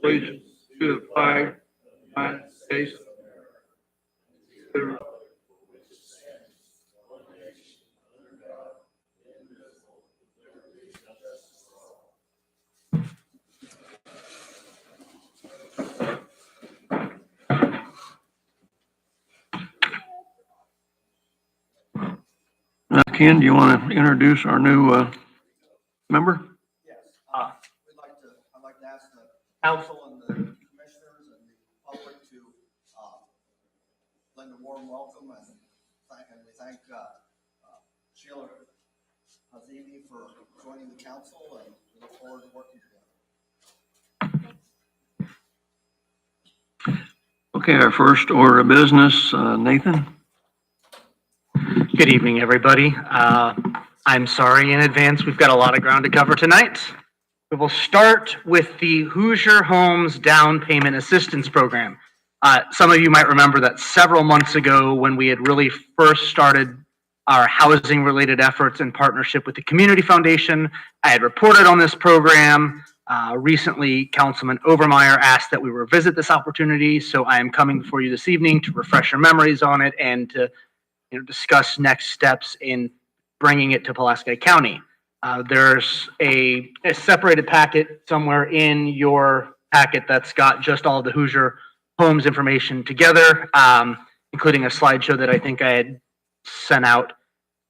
allegiance to the flag of the United States of America. Ken, do you want to introduce our new member? Yes. I'd like to ask the council and the commissioners and the public to lend a warm welcome and we thank Sheila Hazibi for joining the council, and we look forward to working together. Okay, our first order of business, Nathan. Good evening, everybody. I'm sorry in advance. We've got a lot of ground to cover tonight. We will start with the Hoosier Homes Down Payment Assistance Program. Some of you might remember that several months ago when we had really first started our housing-related efforts in partnership with the Community Foundation, I had reported on this program. Recently, Councilman Overmeyer asked that we revisit this opportunity, so I am coming before you this evening to refresh your memories on it and to discuss next steps in bringing it to Pulaski County. There's a separated packet somewhere in your packet that's got just all the Hoosier Homes information together, including a slideshow that I think I had sent out.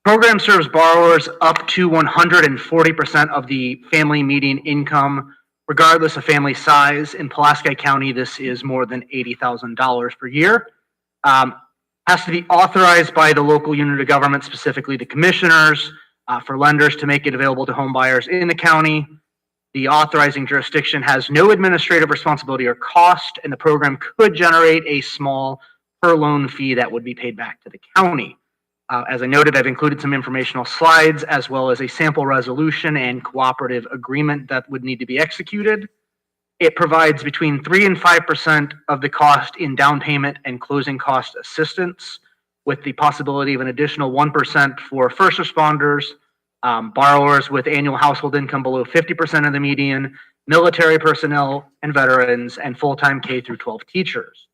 Program serves borrowers up to 140% of the family median income, regardless of family size. In Pulaski County, this is more than $80,000 per year. Has to be authorized by the local unit of government, specifically the commissioners, for lenders to make it available to home buyers in the county. The authorizing jurisdiction has no administrative responsibility or cost, and the program could generate a small per loan fee that would be paid back to the county. As I noted, I've included some informational slides as well as a sample resolution and cooperative agreement that would need to be executed. It provides between 3 and 5% of the cost in down payment and closing cost assistance, with the possibility of an additional 1% for first responders, borrowers with annual household income below 50% of the median, military personnel and veterans, and full-time K through 12 teachers.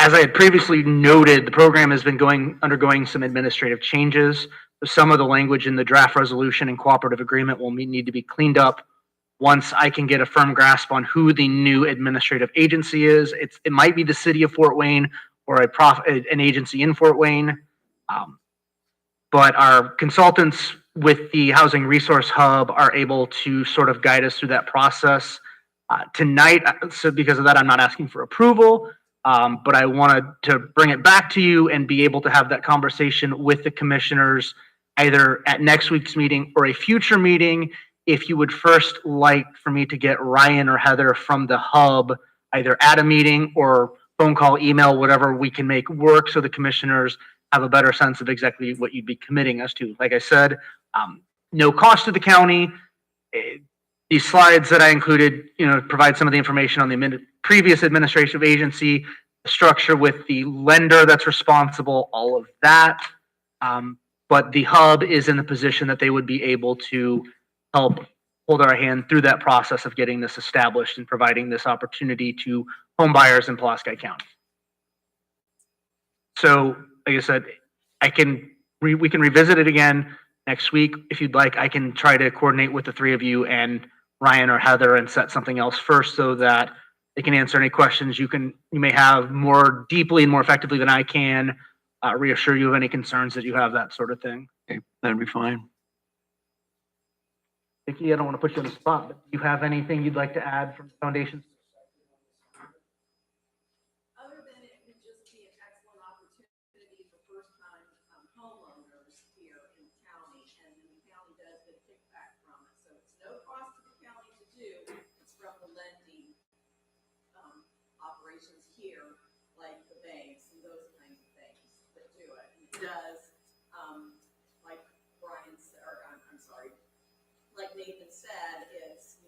As I had previously noted, the program has been undergoing some administrative changes. Some of the language in the draft resolution and cooperative agreement will need to be cleaned up once I can get a firm grasp on who the new administrative agency is. It might be the city of Fort Wayne or an agency in Fort Wayne. But our consultants with the Housing Resource Hub are able to sort of guide us through that process tonight. So because of that, I'm not asking for approval, but I wanted to bring it back to you and be able to have that conversation with the commissioners either at next week's meeting or a future meeting. If you would first like for me to get Ryan or Heather from the hub, either at a meeting or phone call, email, whatever we can make work so the commissioners have a better sense of exactly what you'd be committing us to. Like I said, no cost to the county. These slides that I included, provide some of the information on the previous administrative agency, the structure with the lender that's responsible, all of that. But the hub is in the position that they would be able to help hold our hand through that process of getting this established and providing this opportunity to home buyers in Pulaski County. So, like I said, we can revisit it again next week. If you'd like, I can try to coordinate with the three of you and Ryan or Heather and set something else first so that they can answer any questions you may have more deeply and more effectively than I can, reassure you of any concerns that you have, that sort of thing. Okay, that'd be fine. Vicki, I don't want to put you on the spot, but do you have anything you'd like to add from the foundation? Other than it would just be an excellent opportunity for first-time homeowners here in the county, and the county does get a kickback from it. So it's no cost to the county to do. It's from the lending operations here, like the banks and those kinds of things that do it. And it does, like Brian said, or I'm sorry, like Nathan said, it's,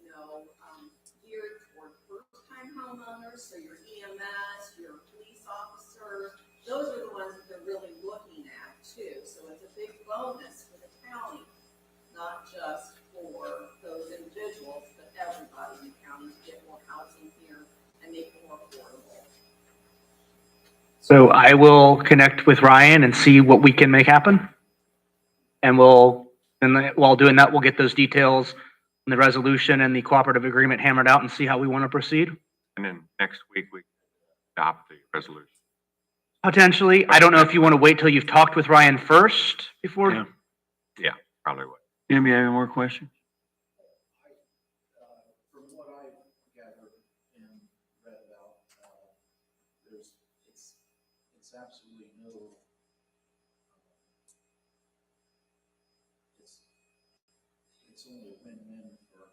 geared toward first-time homeowners, so your EMS, your police officers, those are the ones that they're really looking at too. So it's a big bonus for the county, not just for those individuals, but everybody in the county to get So I will connect with Ryan and see what we can make happen. And while doing that, we'll get those details and the resolution and the cooperative agreement hammered out and see how we want to proceed. And then next week, we adopt the resolution. Potentially. I don't know if you want to wait till you've talked with Ryan first before. Yeah. Yeah, probably would. Jim, you have any more questions? From what I've gathered and read about, it's absolutely no, it's only a win-win for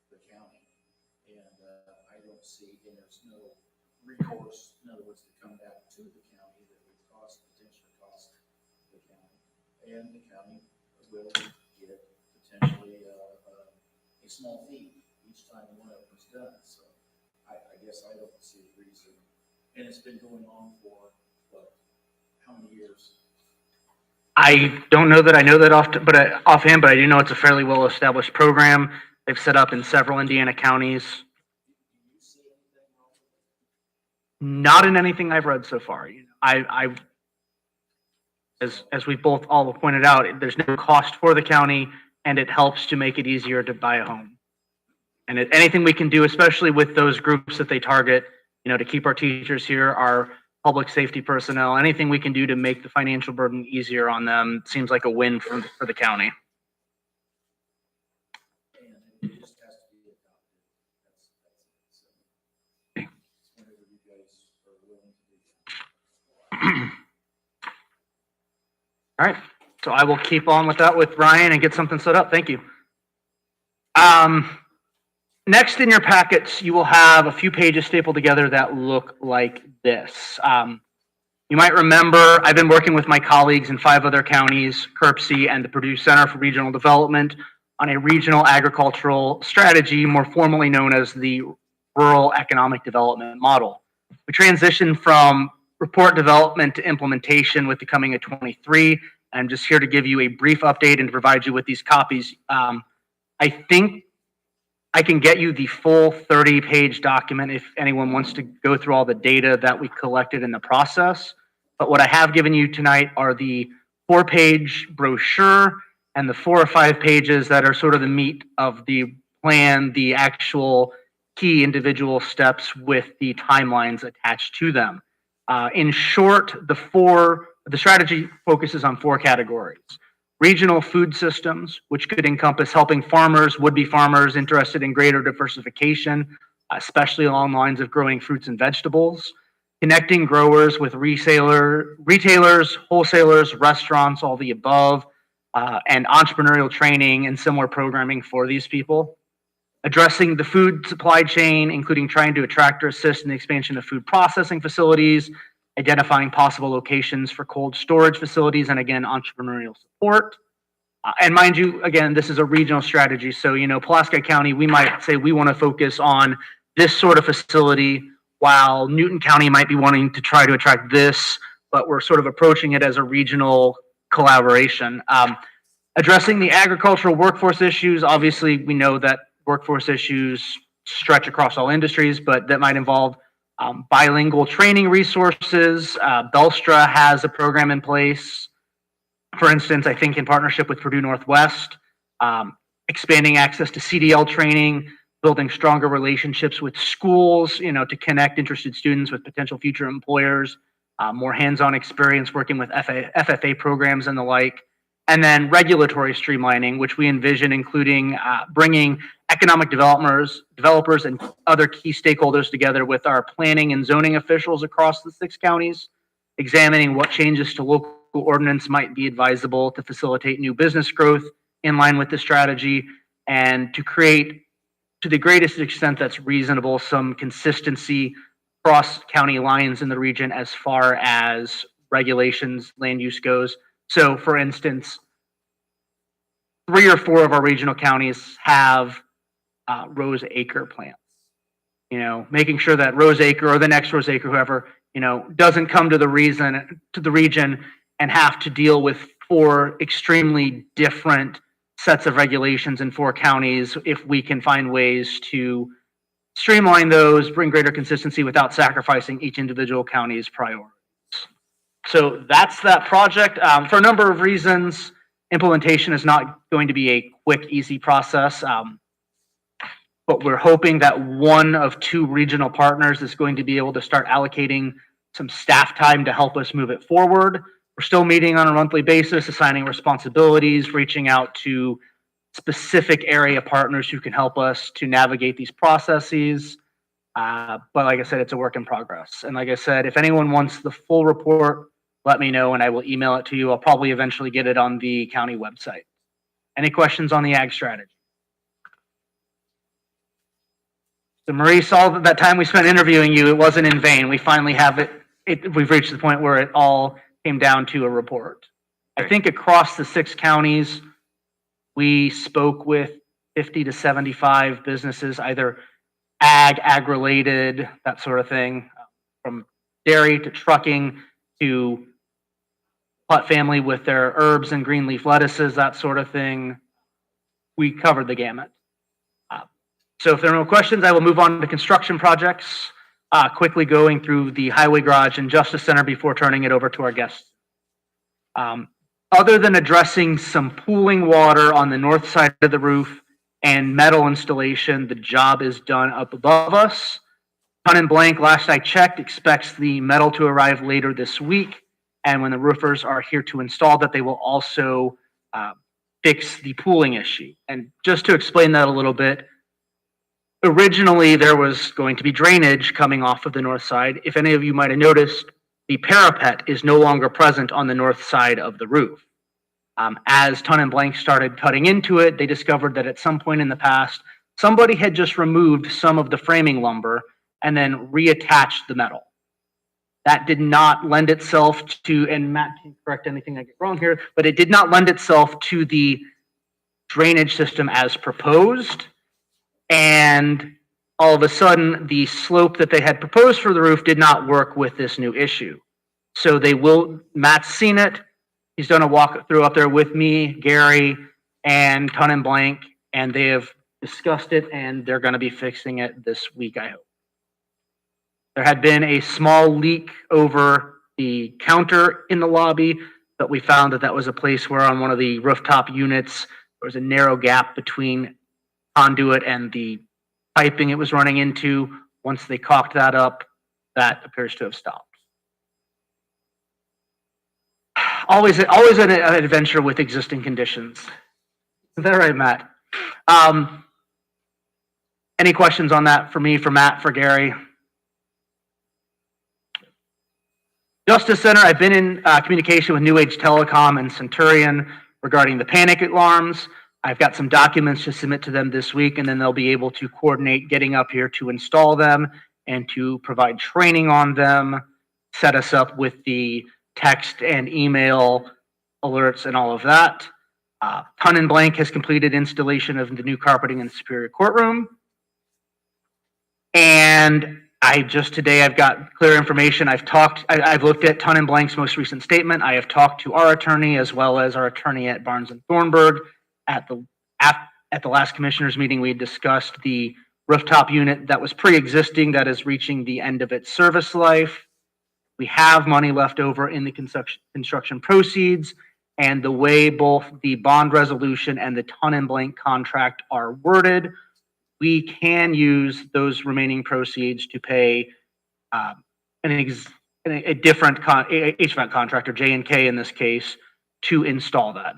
the county. And, I don't see, and there's no recourse, in other words, to come back to the county that would potentially cost the county. And the county will get potentially, a small fee each time one of them's done, so I guess I don't see a reason. And it's been going on for, what, how many years? I don't know that I know that offhand, but I do know it's a fairly well-established program. They've set up in several Indiana counties. Do you see anything wrong with it? Not in anything I've read so far. As we both all pointed out, there's no cost for the county, and it helps to make it easier to buy a home. And anything we can do, especially with those groups that they target, to keep our teachers here, our public safety personnel, anything we can do to make the financial burden easier on them seems like a win for the county. And it just has to be adopted. That's it. So, whenever you guys are willing to do that. All right, so I will keep on with that with Ryan and get something set up. Thank you. Next in your packets, you will have a few pages stapled together that look like this. You might remember I've been working with my colleagues in 5 other counties, CERPC and the Purdue Center for Regional Development, on a regional agricultural strategy, more formally known as the Rural Economic Development Model. We transitioned from report development to implementation with the coming of 23. I'm just here to give you a brief update and to provide you with these copies. I think I can get you the full 30-page document if anyone wants to go through all the data that we collected in the process. But what I have given you tonight are the 4-page brochure and the 4 or 5 pages that are sort of the meat of the plan, the actual key individual steps with the timelines attached to them. In short, the strategy focuses on 4 categories. Regional food systems, which could encompass helping farmers, would-be farmers interested in greater diversification, especially along the lines of growing fruits and vegetables. Connecting growers with retailers, wholesalers, restaurants, all the above, and entrepreneurial training and similar programming for these people. Addressing the food supply chain, including trying to attract or assist in the expansion of food processing facilities, identifying possible locations for cold storage facilities, and again, entrepreneurial support. And mind you, again, this is a regional strategy. So, Pulaski County, we might say we want to focus on this sort of facility, while Newton County might be wanting to try to attract this, but we're sort of approaching it as a regional collaboration. Addressing the agricultural workforce issues, obviously we know that workforce issues stretch across all industries, but that might involve bilingual training resources. Belstra has a program in place, for instance, I think in partnership with Purdue Northwest, expanding access to CDL training, building stronger relationships with schools, to connect interested students with potential future employers, more hands-on experience working with FFA programs and the like. And then regulatory streamlining, which we envision including bringing economic developers and other key stakeholders together with our planning and zoning officials across the 6 counties, examining what changes to local ordinance might be advisable to facilitate new business growth in line with the strategy, and to create, to the greatest extent that's reasonable, some consistency across county lines in the region as far as regulations, land use goes. So, for instance, 3 or 4 of our regional counties have rose acre plants. Making sure that rose acre or the next rose acre, whoever, doesn't come to the region and have to deal with 4 extremely different sets of regulations in 4 counties. If we can find ways to streamline those, bring greater consistency without sacrificing each individual county's priorities. So that's that project. For a number of reasons, implementation is not going to be a quick, easy process. But we're hoping that one of two regional partners is going to be able to start allocating some staff time to help us move it forward. We're still meeting on a monthly basis, assigning responsibilities, reaching out to specific area partners who can help us to navigate these processes. But like I said, it's a work in progress. And like I said, if anyone wants the full report, let me know and I will email it to you. I'll probably eventually get it on the county website. Any questions on the ag strategy? So Marie saw that time we spent interviewing you, it wasn't in vain. We finally have it. We've reached the point where it all came down to a report. I think across the 6 counties, we spoke with 50 to 75 businesses, either ag-related, that sort of thing, from dairy to trucking to Putt family with their herbs and green leaf lettuces, that sort of thing. We covered the gamut. So if there are no questions, I will move on to construction projects, quickly going through the highway garage and justice center before turning it over to our guests. Other than addressing some pooling water on the north side of the roof and metal installation, the job is done up above us. Ton and Blank, last I checked, expects the metal to arrive later this week. And when the roofers are here to install that, they will also fix the pooling issue. And just to explain that a little bit, originally there was going to be drainage coming off of the north side. If any of you might have noticed, the parapet is no longer present on the north side of the roof. As Ton and Blank started cutting into it, they discovered that at some point in the past, somebody had just removed some of the framing lumber and then reattached the metal. That did not lend itself to, and Matt can correct anything I get wrong here, but it did not lend itself to the drainage system as proposed. And all of a sudden, the slope that they had proposed for the roof did not work with this new issue. So Matt's seen it. He's done a walkthrough up there with me, Gary, and Ton and Blank, and they have discussed it, and they're going to be fixing it this week, I hope. There had been a small leak over the counter in the lobby, but we found that that was a place where on one of the rooftop units, there was a narrow gap between conduit and the piping it was running into. Once they caulked that up, that appears to have stopped. Always an adventure with existing conditions. Is that right, Matt? Any questions on that for me, for Matt, for Gary? Justice Center, I've been in communication with New Age Telecom and Centurion regarding the panic alarms. I've got some documents to submit to them this week, and then they'll be able to coordinate getting up here to install them and to provide training on them, set us up with the text and email alerts and all of that. Ton and Blank has completed installation of the new carpeting in the Superior Courtroom. And today I've got clear information. I've looked at Ton and Blank's most recent statement. I have talked to our attorney as well as our attorney at Barnes and Thornburg. At the last commissioners meeting, we discussed the rooftop unit that was pre-existing that is reaching the end of its service life. We have money left over in the construction proceeds, and the way both the bond resolution and the Ton and Blank contract are worded, we can use those remaining proceeds to pay a different HVAC contractor, J&K in this case, to install that.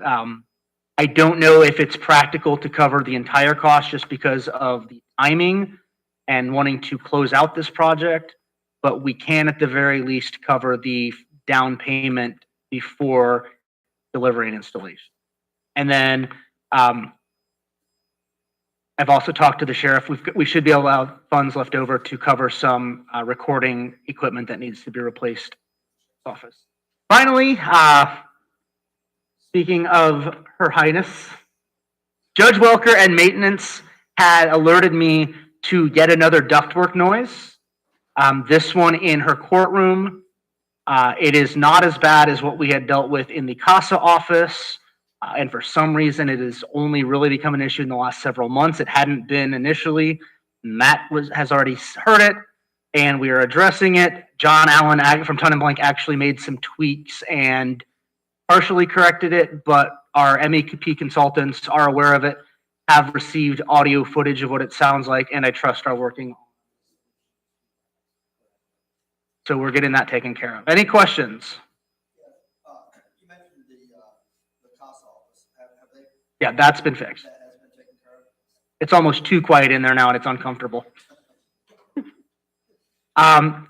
I don't know if it's practical to cover the entire cost just because of the timing and wanting to close out this project, but we can at the very least cover the down payment before delivery and installation. And then I've also talked to the sheriff. We should be able to have funds left over to cover some recording equipment that needs to be replaced in the office. Finally, speaking of Her Highness, Judge Welker and maintenance had alerted me to yet another ductwork noise. This one in her courtroom. It is not as bad as what we had dealt with in the CASA office. And for some reason, it has only really become an issue in the last several months. It hadn't been initially. Matt has already heard it. and we are addressing it. John Allen from Ton and Blank actually made some tweaks and partially corrected it, but our MEP consultants are aware of it, have received audio footage of what it sounds like, and I trust are working. So we're getting that taken care of. Any questions? You mentioned the CASA office. Have they, Yeah, that's been fixed. that has been taken care of? It's almost too quiet in there now and it's uncomfortable.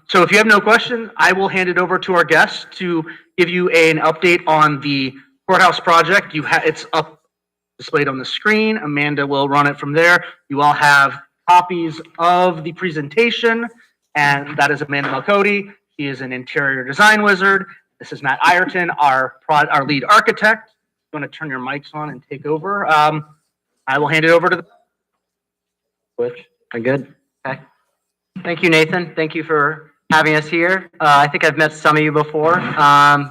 So if you have no question, I will hand it over to our guest to give you an update on the courthouse project. It's up displayed on the screen. Amanda will run it from there. You all have copies of the presentation, and that is Amanda Malcody. She is an interior design wizard. This is Matt Ireton, our lead architect. You want to turn your mics on and take over? I will hand it over to the. Which, I'm good. Okay. Thank you, Nathan. Thank you for having us here. I think I've met some of you before,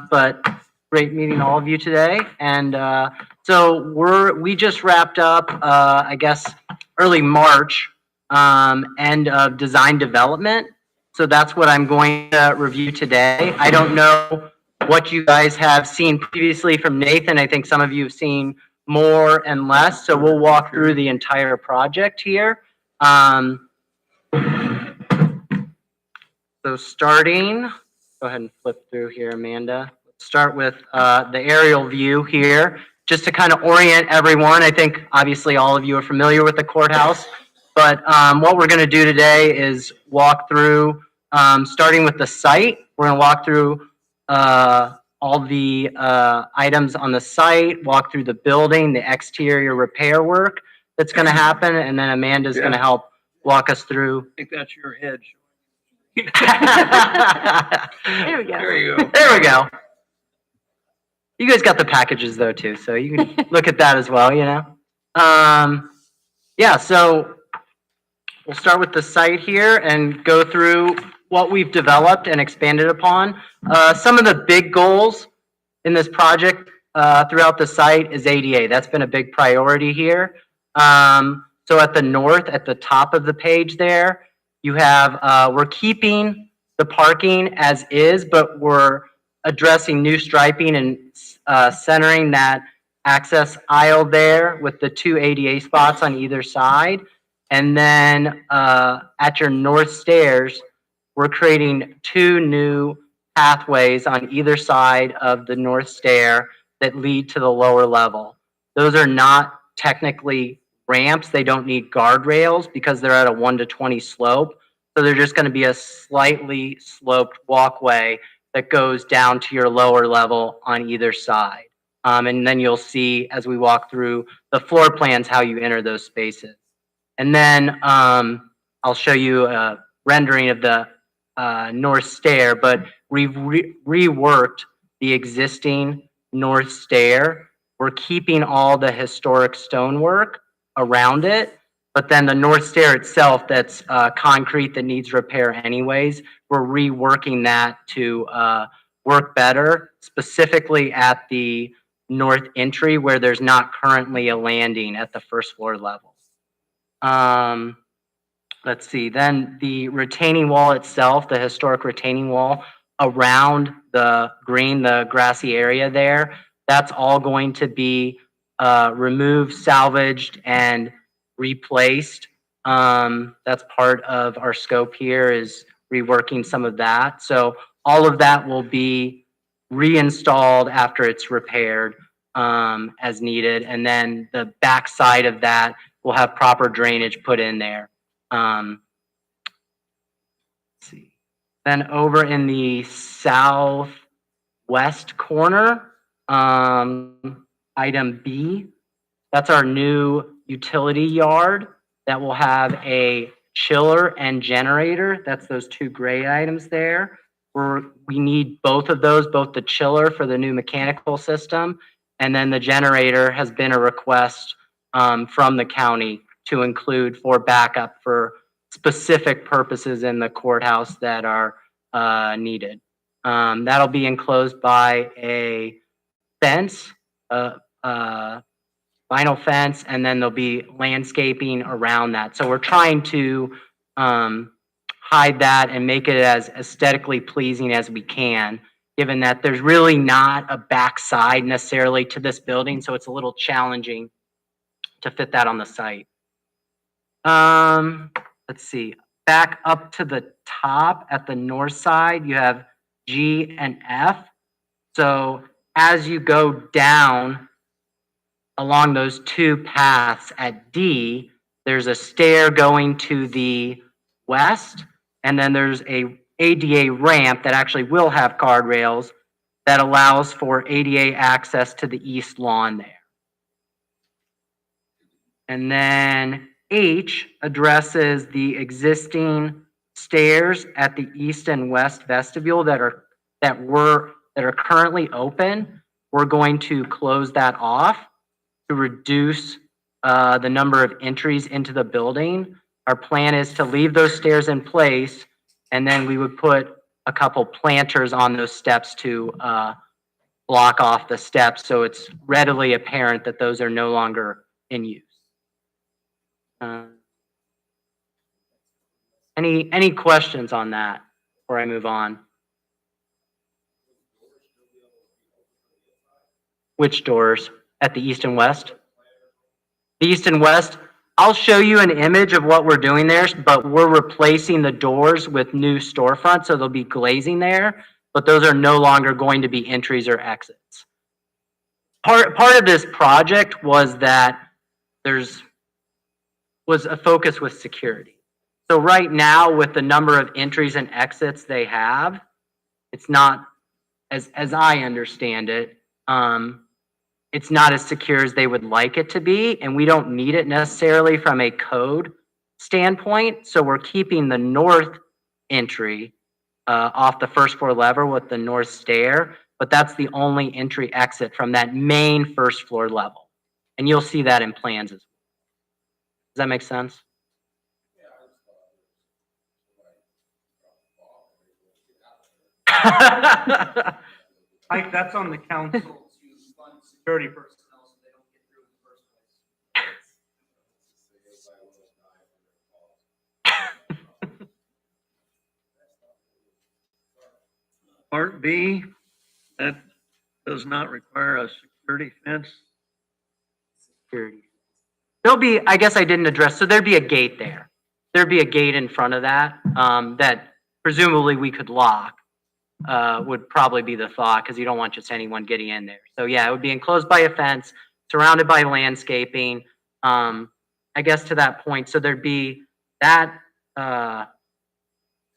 but great meeting all of you today. And so we just wrapped up, I guess, early March, end of design development. So that's what I'm going to review today. I don't know what you guys have seen previously from Nathan. I think some of you have seen more and less. So we'll walk through the entire project here. So starting, go ahead and flip through here, Amanda. Let's start with the aerial view here, just to kind of orient everyone. I think obviously all of you are familiar with the courthouse, but what we're going to do today is walk through, starting with the site. We're going to walk through all the items on the site, walk through the building, the exterior repair work that's going to happen, and then Amanda's going to help walk us through. I think that's your head. There we go. There you go. There we go. You guys got the packages though too, so you can look at that as well, you know. Yeah, so we'll start with the site here and go through what we've developed and expanded upon. Some of the big goals in this project throughout the site is ADA. That's been a big priority here. So at the north, at the top of the page there, you have, we're keeping the parking as is, but we're addressing new striping and centering that access aisle there with the 2 ADA spots on either side. And then at your north stairs, we're creating 2 new pathways on either side of the north stair that lead to the lower level. Those are not technically ramps. They don't need guardrails because they're at a 1:20 slope. So they're just going to be a slightly sloped walkway that goes down to your lower level on either side. And then you'll see as we walk through the floor plans how you enter those spaces. And then I'll show you a rendering of the north stair, but we've reworked the existing north stair. We're keeping all the historic stonework around it, but then the north stair itself, that's concrete that needs repair anyways, we're reworking that to work better, specifically at the north entry where there's not currently a landing at the first floor level. Let's see, then the retaining wall itself, the historic retaining wall around the green, the grassy area there, that's all going to be removed, salvaged, and replaced. That's part of our scope here is reworking some of that. So all of that will be reinstalled after it's repaired as needed. And then the back side of that will have proper drainage put in there. Let's see. Then over in the southwest corner, item B, that's our new utility yard that will have a chiller and generator. That's those 2 gray items there. We need both of those, both the chiller for the new mechanical system, and then the generator has been a request from the county to include for backup for specific purposes in the courthouse that are needed. That'll be enclosed by a fence, vinyl fence, and then there'll be landscaping around that. So we're trying to hide that and make it as aesthetically pleasing as we can, given that there's really not a backside necessarily to this building, so it's a little challenging to fit that on the site. Let's see, back up to the top at the north side, you have G and F. So as you go down along those two paths at D, there's a stair going to the west, and then there's a ADA ramp that actually will have guardrails that allows for ADA access to the east lawn there. And then H addresses the existing stairs at the east and west vestibule that are currently open. We're going to close that off to reduce the number of entries into the building. Our plan is to leave those stairs in place, and then we would put a couple planters on those steps to block off the steps so it's readily apparent that those are no longer in use. Any questions on that before I move on? Which doors? At the east and west? The east and west, I'll show you an image of what we're doing there, but we're replacing the doors with new storefronts, so there'll be glazing there, but those are no longer going to be entries or exits. Part of this project was that was a focus with security. So right now, with the number of entries and exits they have, it's not, as I understand it, it's not as secure as they would like it to be, and we don't need it necessarily from a code standpoint. So we're keeping the north entry off the first floor level with the north stair, but that's the only entry exit from that main first floor level. And you'll see that in plans as well. Does that make sense? Mike, that's on the council to fund security personnel so they don't get through in the first place. Part B, that does not require a security fence. Security. There'll be, I guess I didn't address, so there'd be a gate there. There'd be a gate in front of that, that presumably we could lock, would probably be the thought, because you don't want just anyone getting in there. So yeah, it would be enclosed by a fence, surrounded by landscaping, I guess to that point. So there'd be that,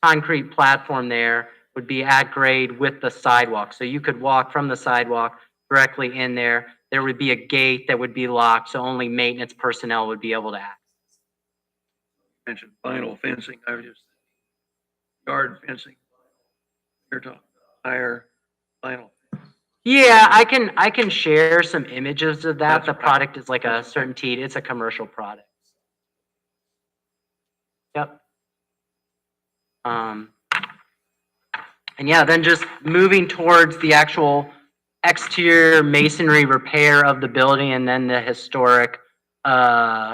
concrete platform there would be at grade with the sidewalk. So you could walk from the sidewalk directly in there. There would be a gate that would be locked, so only maintenance personnel would be able to access. Mentioned vinyl fencing, I was just yard fencing. You're talking higher vinyl. Yeah, I can share some images of that. That's The right. product is like a certainty. It's a commercial product. Yep. And yeah, then just moving towards the actual exterior masonry repair of the building and then the historic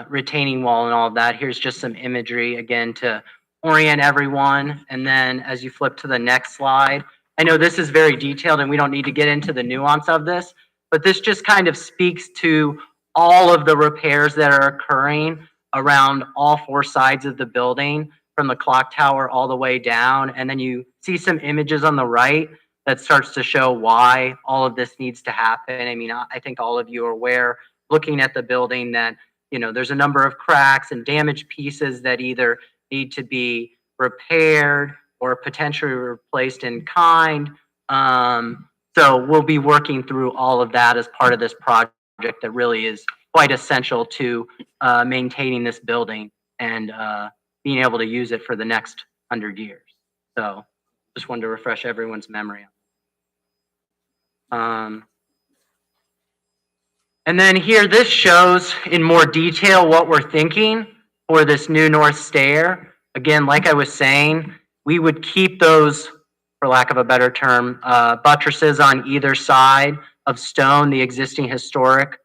retaining wall and all of that. Here's just some imagery again to orient everyone. And then as you flip to the next slide, I know this is very detailed and we don't need to get into the nuance of this, but this just kind of speaks to all of the repairs that are occurring around all four sides of the building, from the clock tower all the way down. And then you see some images on the right that starts to show why all of this needs to happen. I mean, I think all of you are aware, looking at the building, that, you know, there's a number of cracks and damaged pieces that either need to be repaired or potentially replaced in kind. So we'll be working through all of that as part of this project that really is quite essential to maintaining this building and being able to use it for the next 100 years. So just wanted to refresh everyone's memory. And then here, this shows in more detail what we're thinking for this new north stair. Again, like I was saying, we would keep those, for lack of a better term, buttresses on either side of stone, the existing historic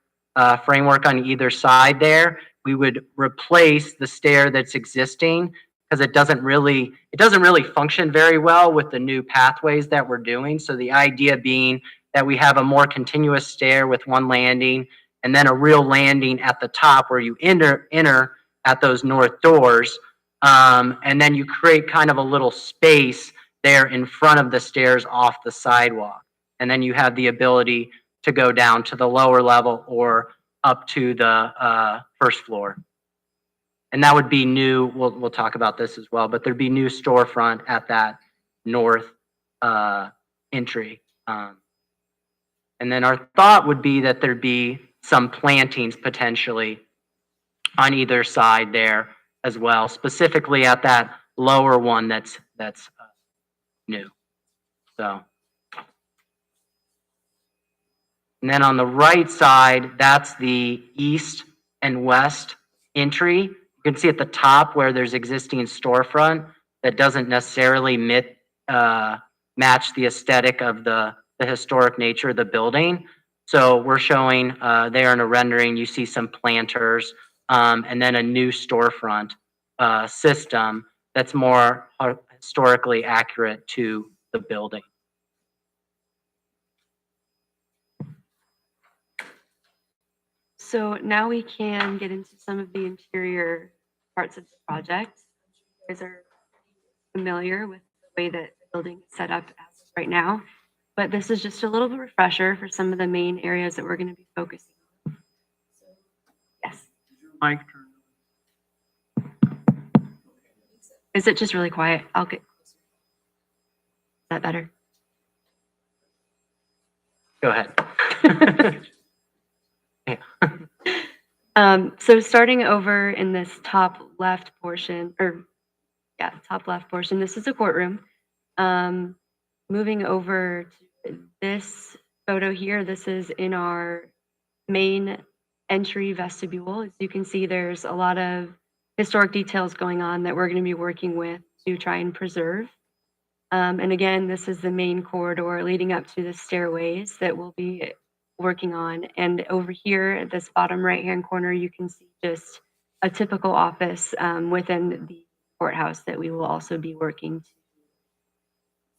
framework on either side there. We would replace the stair that's existing because it doesn't really function very well with the new pathways that we're doing. So the idea being that we have a more continuous stair with one landing and then a real landing at the top where you enter at those north doors. And then you create kind of a little space there in front of the stairs off the sidewalk. And then you have the ability to go down to the lower level or up to the first floor. And that would be new. We'll talk about this as well, but there'd be new storefront at that north entry. And then our thought would be that there'd be some plantings potentially on either side there as well, specifically at that lower one that's new. So. And then on the right side, that's the east and west entry. You can see at the top where there's existing storefront that doesn't necessarily match the aesthetic of the historic nature of the building. So we're showing there in a rendering, you see some planters and then a new storefront system that's more historically accurate to the building. So now we can get into some of the interior parts of the project. You guys are familiar with the way that the building is set up as of right now, but this is just a little bit refresher for some of the main areas that we're going to be focusing on. So, yes. Mike, Is it just really quiet? I'll get closer. Is that better? Go ahead. So starting over in this top left portion, top left portion, this is a courtroom. Moving over to this photo here, this is in our main entry vestibule. As you can see, there's a lot of historic details going on that we're going to be working with to try and preserve. And again, this is the main corridor leading up to the stairways that we'll be working on. And over here at this bottom right-hand corner, you can see just a typical office within the courthouse that we will also be working to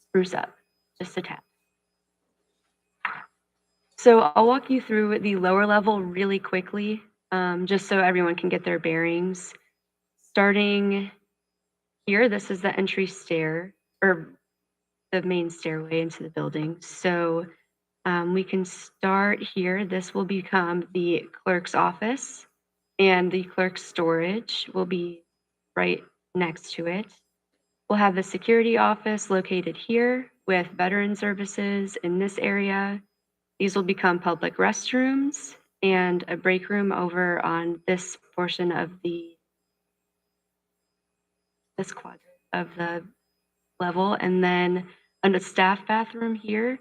spruce up just a tad. So I'll walk you through the lower level really quickly, just so everyone can get their bearings. Starting here, this is the entry stair, or the main stairway into the building. So we can start here. This will become the clerk's office, and the clerk's storage will be right next to it. We'll have the security office located here with veteran services in this area. These will become public restrooms and a break room over on this portion of this quadrant of the level, and then a staff bathroom here.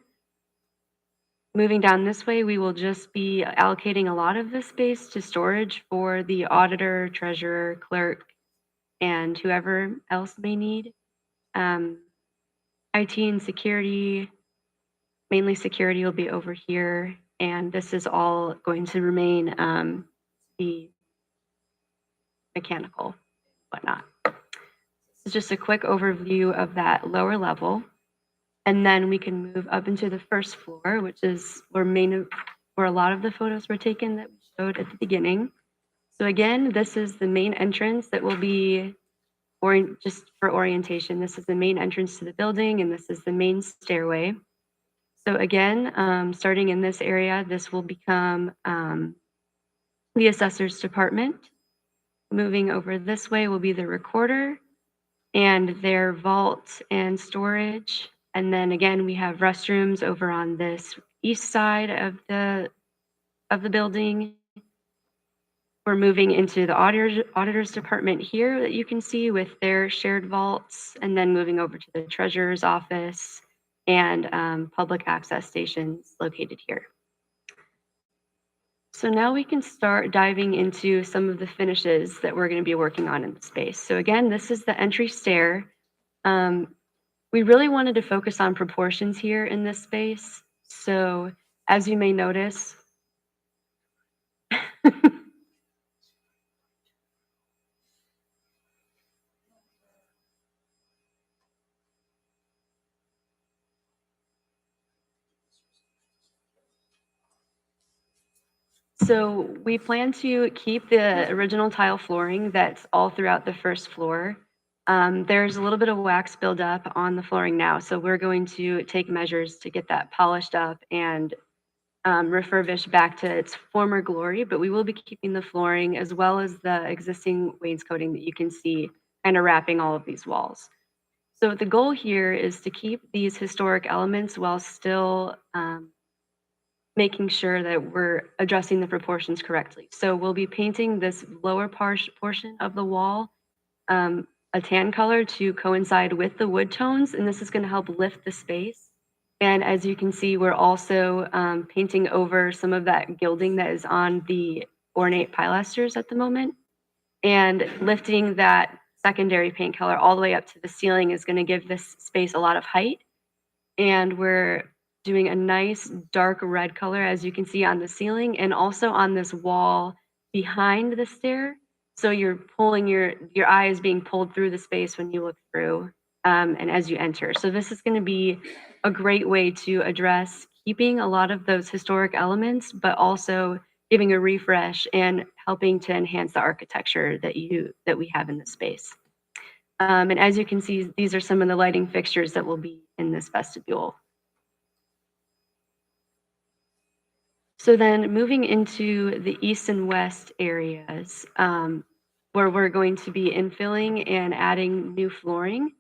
Moving down this way, we will just be allocating a lot of this space to storage for the auditor, treasurer, clerk, and whoever else may need. IT and security, mainly security, will be over here, and this is all going to remain the mechanical, whatnot. This is just a quick overview of that lower level. And then we can move up into the first floor, which is where a lot of the photos were taken that we showed at the beginning. So again, this is the main entrance that will be, just for orientation, this is the main entrance to the building, and this is the main stairway. So again, starting in this area, this will become the assessor's department. Moving over this way will be the recorder and their vault and storage. And then again, we have restrooms over on this east side of the building. We're moving into the auditor's department here that you can see with their shared vaults, and then moving over to the treasurer's office and public access stations located here. So now we can start diving into some of the finishes that we're going to be working on in the space. So again, this is the entry stair. We really wanted to focus on proportions here in this space. So as you may notice, So we plan to keep the original tile flooring that's all throughout the first floor. There's a little bit of wax buildup on the flooring now, so we're going to take measures to get that polished up and refurbished back to its former glory, but we will be keeping the flooring as well as the existing wainscoting that you can see kind of wrapping all of these walls. So the goal here is to keep these historic elements while still making sure that we're addressing the proportions correctly. So we'll be painting this lower portion of the wall a tan color to coincide with the wood tones, and this is going to help lift the space. And as you can see, we're also painting over some of that gilding that is on the ornate pilasters at the moment. And lifting that secondary paint color all the way up to the ceiling is going to give this space a lot of height. And we're doing a nice dark red color, as you can see on the ceiling, and also on this wall behind the stair. So you're pulling your eye is being pulled through the space when you look through and as you enter. So this is going to be a great way to address keeping a lot of those historic elements, but also giving a refresh and helping to enhance the architecture that we have in the space. And as you can see, these are some of the lighting fixtures that will be in this vestibule. So then moving into the east and west areas, where we're going to be infilling and adding new flooring,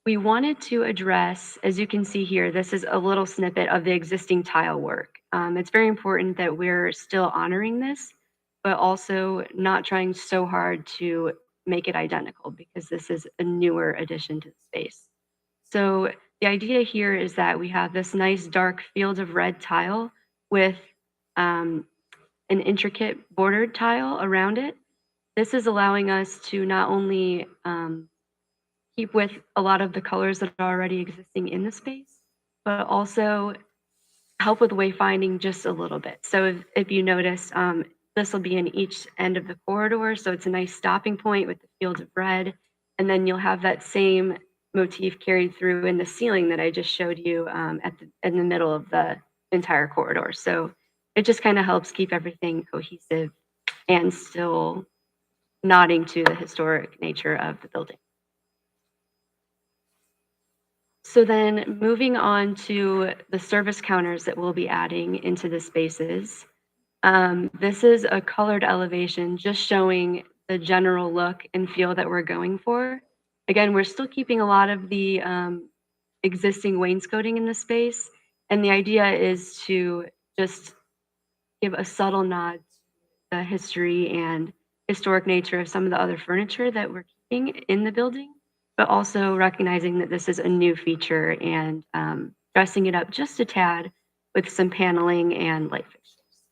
we wanted to address, as you can see here, this is a little snippet of the existing tile work. It's very important that we're still honoring this, but also not trying so hard to make it identical because this is a newer addition to the space. So the idea here is that we have this nice dark field of red tile with an intricate bordered tile around it. This is allowing us to not only keep with a lot of the colors that are already existing in the space, but also help with wayfinding just a little bit. So if you notice, this will be in each end of the corridor. So it's a nice stopping point with the fields of red. And then you'll have that same motif carried through in the ceiling that I just showed you in the middle of the entire corridor. So it just kind of helps keep everything cohesive and still nodding to the historic nature of the building. So then moving on to the service counters that we'll be adding into the spaces. This is a colored elevation just showing the general look and feel that we're going for. Again, we're still keeping a lot of the existing wainscoting in the space. And the idea is to just give a subtle nod to the history and historic nature of some of the other furniture that we're keeping in the building, but also recognizing that this is a new feature and dressing it up just a tad with some paneling and light fixtures.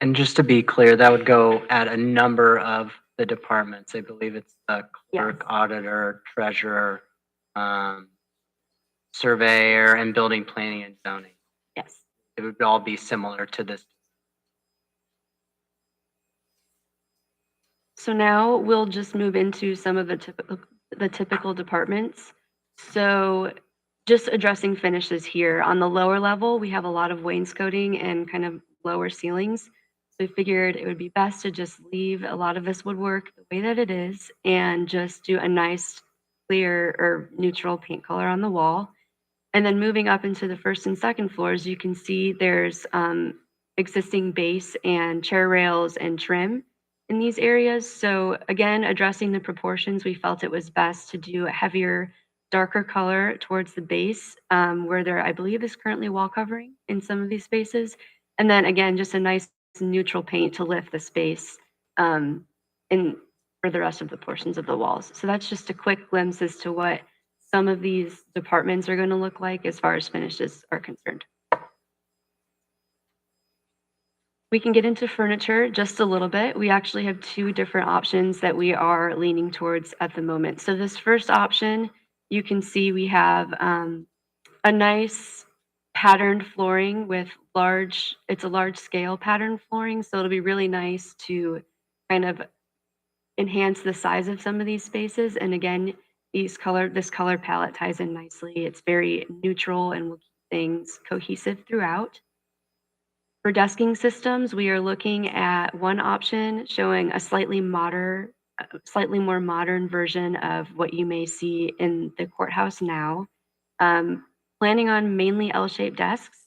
And just to be clear, that would go at a number of the departments. I believe it's the clerk, Yes. auditor, treasurer, surveyor, and building planning and zoning. Yes. It would all be similar to this. So now we'll just move into some of the typical departments. So just addressing finishes here. On the lower level, we have a lot of wainscoting and kind of lower ceilings. So we figured it would be best to just leave a lot of this woodwork the way that it is and just do a nice clear or neutral paint color on the wall. And then moving up into the first and second floors, you can see there's existing base and chair rails and trim in these areas. So again, addressing the proportions, we felt it was best to do a heavier, darker color towards the base where there, I believe, is currently wall covering in some of these spaces. And then again, just a nice neutral paint to lift the space for the rest of the portions of the walls. So that's just a quick glimpse as to what some of these departments are going to look like as far as finishes are concerned. We can get into furniture just a little bit. We actually have two different options that we are leaning towards at the moment. So this first option, you can see we have a nice patterned flooring with it's a large scale pattern flooring. So it'll be really nice to kind of enhance the size of some of these spaces. And again, this color palette ties in nicely. It's very neutral and will keep things cohesive throughout. For desking systems, we are looking at one option showing a slightly more modern version of what you may see in the courthouse now. Planning on mainly L-shaped desks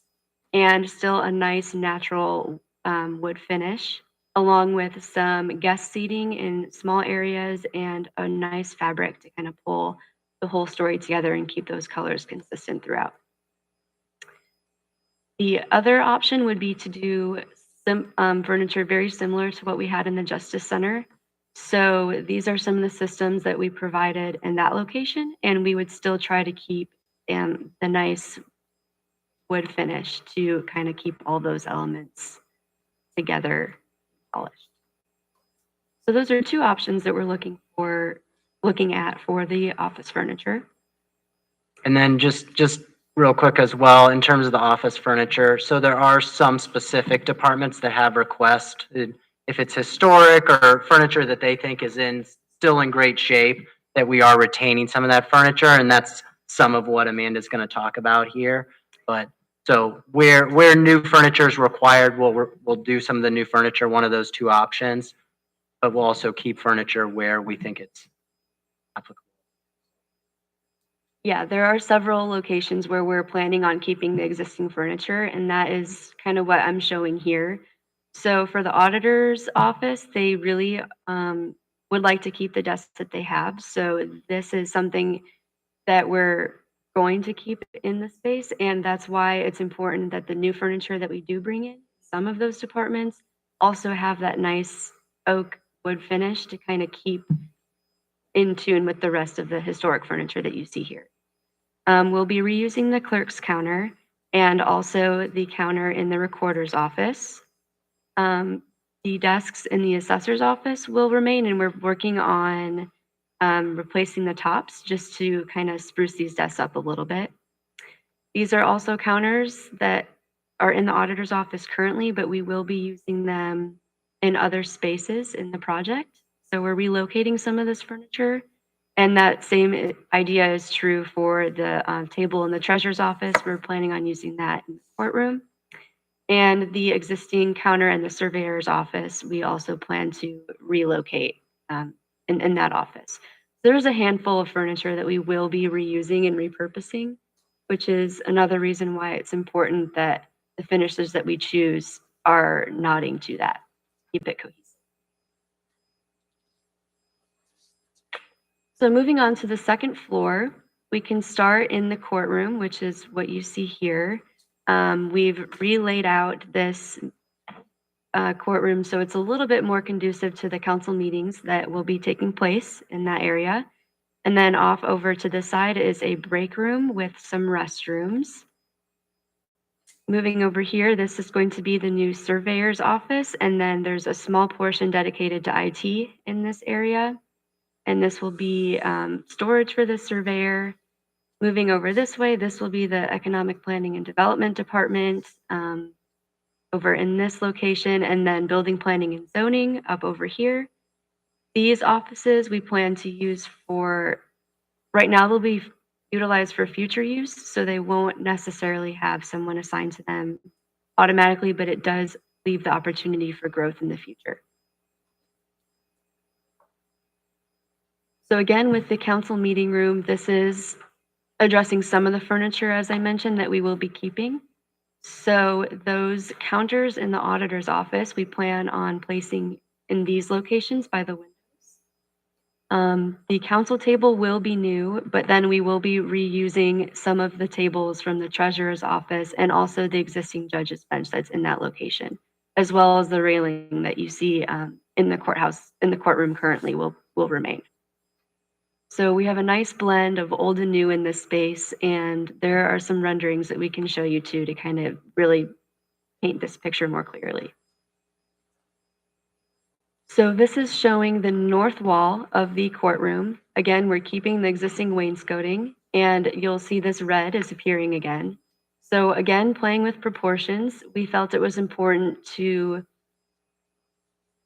and still a nice natural wood finish, along with some guest seating in small areas and a nice fabric to kind of pull the whole story together and keep those colors consistent throughout. The other option would be to do some furniture very similar to what we had in the Justice Center. So these are some of the systems that we provided in that location, and we would still try to keep the nice wood finish to kind of keep all those elements together polished. So those are two options that we're looking at for the office furniture. And then just real quick as well, in terms of the office furniture, so there are some specific departments that have requests, if it's historic or furniture that they think is still in great shape, that we are retaining some of that furniture, and that's some of what Amanda's gonna talk about here. But, so where new furniture is required, we'll do some of the new furniture, one of those two options, but we'll also keep furniture where we think it's applicable. Yeah, there are several locations where we're planning on keeping the existing furniture, and that is kind of what I'm showing here. So for the auditor's office, they really would like to keep the desks that they have. So this is something that we're going to keep in the space, and that's why it's important that the new furniture that we do bring in, some of those departments also have that nice oak wood finish to kind of keep in tune with the rest of the historic furniture that you see here. We'll be reusing the clerk's counter and also the counter in the recorder's office. The desks in the assessor's office will remain, and we're working on replacing the tops just to kind of spruce these desks up a little bit. These are also counters that are in the auditor's office currently, but we will be using them in other spaces in the project. So we're relocating some of this furniture. And that same idea is true for the table in the treasurer's office. We're planning on using that in the courtroom. And the existing counter in the surveyor's office, we also plan to relocate in that office. There's a handful of furniture that we will be reusing and repurposing, which is another reason why it's important that the finishes that we choose are nodding to that. Keep it cohesive. So moving on to the second floor, we can start in the courtroom, which is what you see here. We've relaid out this courtroom so it's a little bit more conducive to the council meetings that will be taking place in that area. And then off over to the side is a break room with some restrooms. Moving over here, this is going to be the new surveyor's office, and then there's a small portion dedicated to IT in this area. And this will be storage for the surveyor. Moving over this way, this will be the Economic Planning and Development Department over in this location, and then Building Planning and Zoning up over here. These offices we plan to use for, right now they'll be utilized for future use, so they won't necessarily have someone assigned to them automatically, but it does leave the opportunity for growth in the future. So again, with the council meeting room, this is addressing some of the furniture, as I mentioned, that we will be keeping. So those counters in the auditor's office, we plan on placing in these locations by the windows. The council table will be new, but then we will be reusing some of the tables from the treasurer's office and also the existing judge's bench that's in that location, as well as the railing that you see in the courtroom currently will remain. So we have a nice blend of old and new in this space, and there are some renderings that we can show you too to kind of really paint this picture more clearly. So this is showing the north wall of the courtroom. Again, we're keeping the existing wainscoting, and you'll see this red is appearing again. So again, playing with proportions, we felt it was important to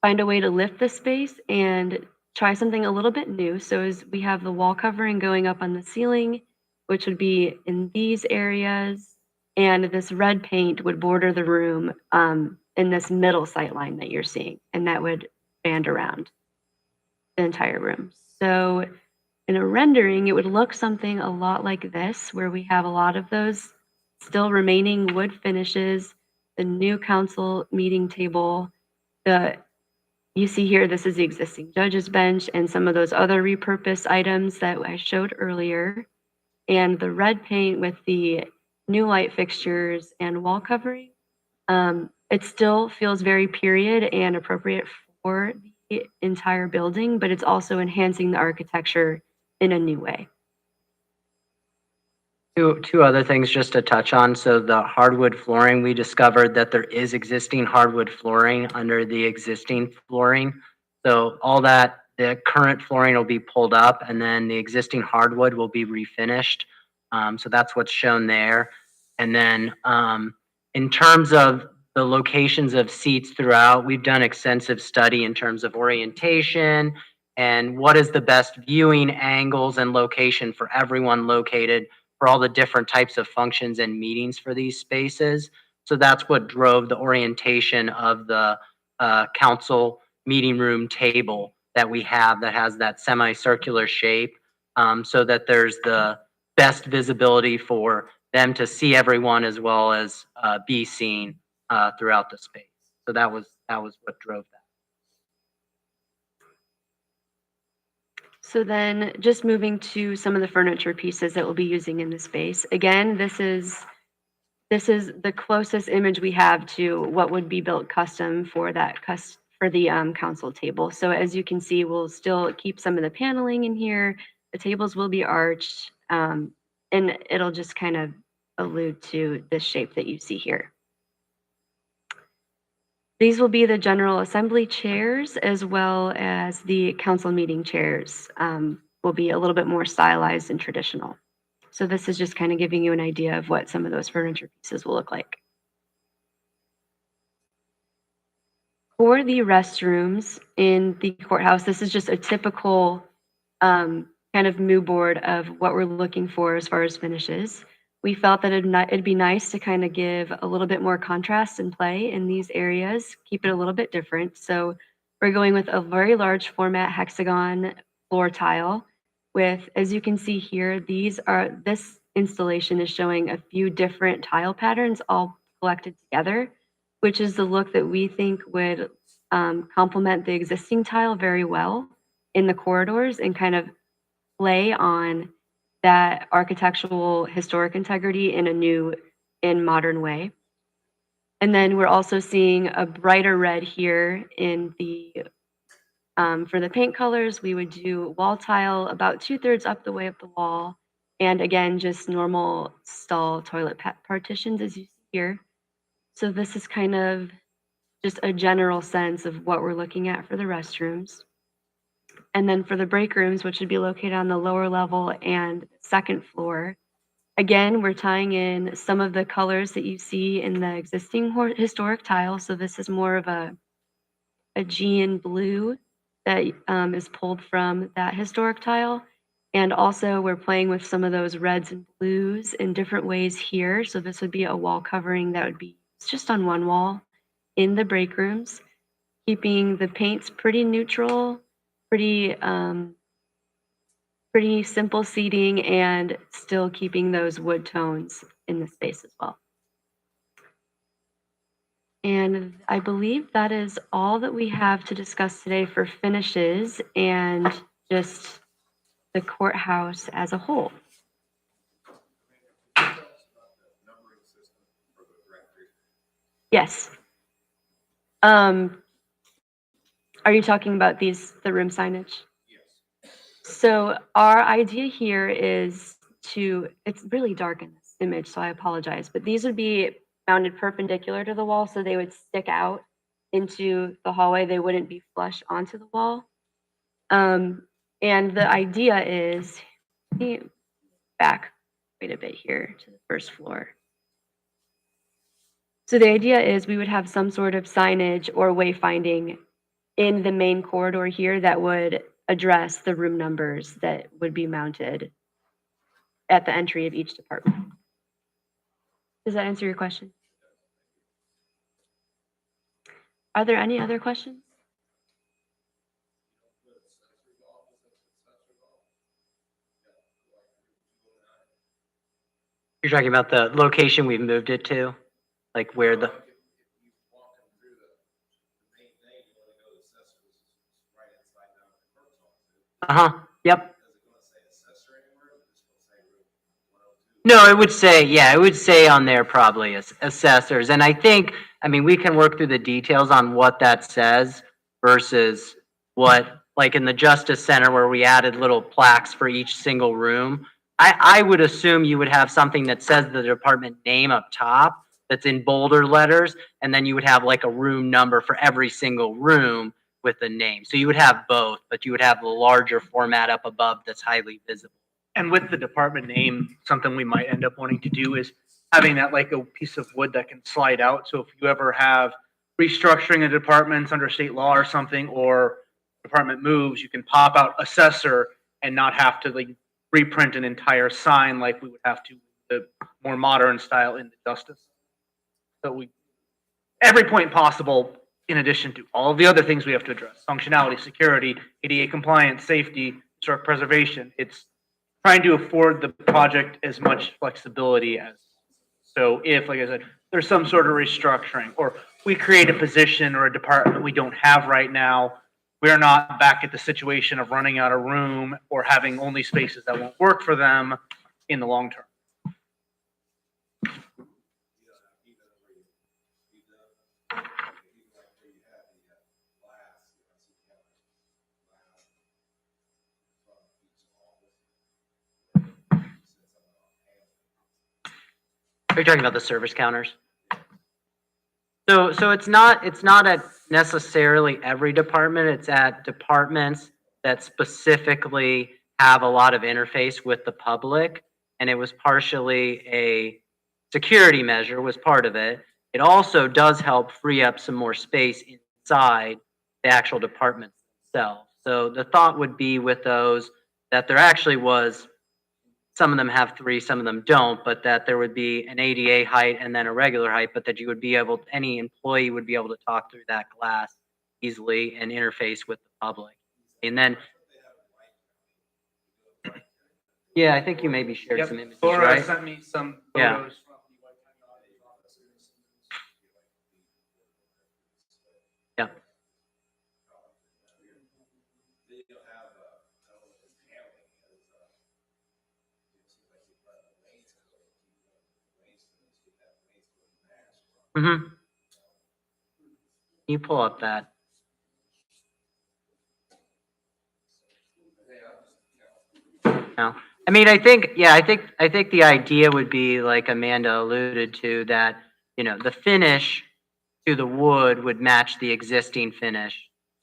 find a way to lift the space and try something a little bit new. So as we have the wall covering going up on the ceiling, which would be in these areas, And this red paint would border the room in this middle sight line that you're seeing, and that would band around the entire room. So in a rendering, it would look something a lot like this, where we have a lot of those still remaining wood finishes, the new council meeting table, you see here, this is the existing judge's bench and some of those other repurposed items that I showed earlier. And the red paint with the new light fixtures and wall covering, it still feels very period and appropriate for the entire building, but it's also enhancing the architecture in a new way. Two other things just to touch on. So the hardwood flooring, we discovered that there is existing hardwood flooring under the existing flooring. So all that, the current flooring will be pulled up and then the existing hardwood will be refinished. So that's what's shown there. And then in terms of the locations of seats throughout, we've done extensive study in terms of orientation and what is the best viewing angles and location for everyone located for all the different types of functions and meetings for these spaces. So that's what drove the orientation of the council meeting room table that we have that has that semicircular shape, so that there's the best visibility for them to see everyone as well as be seen throughout the space. So that was what drove that. So then just moving to some of the furniture pieces that we'll be using in the space. Again, this is the closest image we have to what would be built custom for that for the council table. So as you can see, we'll still keep some of the paneling in here. The tables will be arched, and it'll just kind of allude to this shape that you see here. These will be the General Assembly chairs as well as the council meeting chairs, will be a little bit more stylized and traditional. So this is just kind of giving you an idea of what some of those furniture pieces will look like. For the restrooms in the courthouse, this is just a typical kind of mood board of what we're looking for as far as finishes. We felt that it'd be nice to kind of give a little bit more contrast and play in these areas, keep it a little bit different. So we're going with a very large format hexagon floor tile with, as you can see here, this installation is showing a few different tile patterns all collected together, which is the look that we think would complement the existing tile very well in the corridors and kind of play on that architectural historic integrity in a new and modern way. And then we're also seeing a brighter red here in the for the paint colors. We would do wall tile about 2/3 up the way up the wall, and again just normal stall toilet partitions as you see here. So this is kind of just a general sense of what we're looking at for the restrooms. And then for the break rooms, which would be located on the lower level and second floor, again, we're tying in some of the colors that you see in the existing historic tile. So this is more of a Aegean blue that is pulled from that historic tile. And also we're playing with some of those reds and blues in different ways here. So this would be a wall covering that would be just on one wall in the break rooms, keeping the paints pretty neutral, pretty simple seating, and still keeping those wood tones in the space as well. And I believe that is all that we have to discuss today for finishes and just the courthouse as a whole. Yes. Are you talking about the room signage? So our idea here is it's really dark in this image, so I apologize, but these would be mounted perpendicular to the wall, so they would stick out into the hallway. They wouldn't be flush onto the wall. And the idea is, wait a bit here to the first floor. So the idea is we would have some sort of signage or wayfinding in the main corridor here that would address the room numbers that would be mounted at the entry of each department. Does that answer your question? Are there any other questions? You're talking about the location we've moved it to? Like where the, uh-huh, yep. No, it would say, yeah, it would say on there probably assessors. And I think, I mean, we can work through the details on what that says versus what, like in the Justice Center where we added little plaques for each single room. I would assume you would have something that says the department name up top that's in bolder letters, and then you would have like a room number for every single room with the name. So you would have both, but you would have the larger format up above that's highly visible. And with the department name, something we might end up wanting to do is having that like a piece of wood that can slide out. So if you ever have restructuring a department under state law or something, or department moves, you can pop out assessor and not have to like reprint an entire sign like we would have to the more modern style in the Justice. So we, every point possible, in addition to all of the other things we have to address, functionality, security, ADA compliance, safety, historic preservation. It's trying to afford the project as much flexibility as. So if, like I said, there's some sort of restructuring, or we create a position or a department we don't have right now, we're not back at the situation of running out of room or having only spaces that won't work for them in the long term. Are you talking about the service counters? So it's not at necessarily every department. It's at departments that specifically have a lot of interface with the public. And it was partially a security measure was part of it. It also does help free up some more space inside the actual departments themselves. So the thought would be with those that there actually was, some of them have 3, some of them don't, but that there would be an ADA height and then a regular height, but that you would be able, any employee would be able to talk through that glass easily and interface with the public. And then, yeah, I think you maybe shared Yep. some images, Laura right? sent me some Yeah. photos from the White County Auditor's offices. Yeah. Mm-hmm. You pull up that. No. I mean, I think, yeah, I think the idea would be like Amanda alluded to, that, you know, the finish to the wood would match the existing finish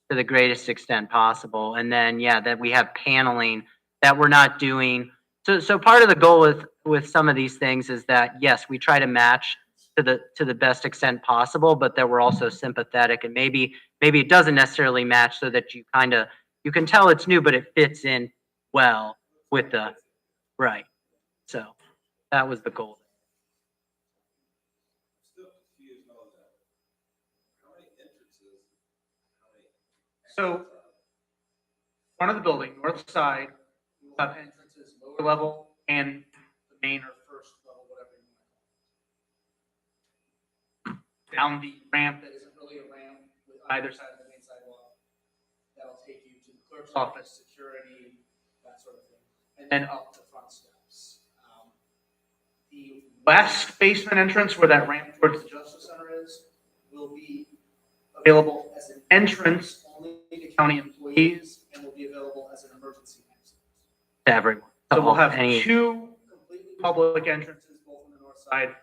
to the greatest extent possible. And then, yeah, that we have paneling that we're not doing. So part of the goal with some of these things is that, yes, we try to match to the best extent possible, but that we're also sympathetic, and maybe it doesn't necessarily match, so that you can tell it's new, but it fits in well with the, right. So that was the goal. So, front of the building, north side, will have entrances lower level and the main or first level, whatever you want. Down the ramp that isn't really a ramp with either side of the main sidewalk. That'll take you to the clerk's office, security, that sort of thing. And then up the front steps. The west basement entrance, where that ramp towards the Justice Center is, will be available as an entrance only to county employees, and will be available as an emergency exit To everyone. So we'll have Any- 2 completely public entrances, both on the north side,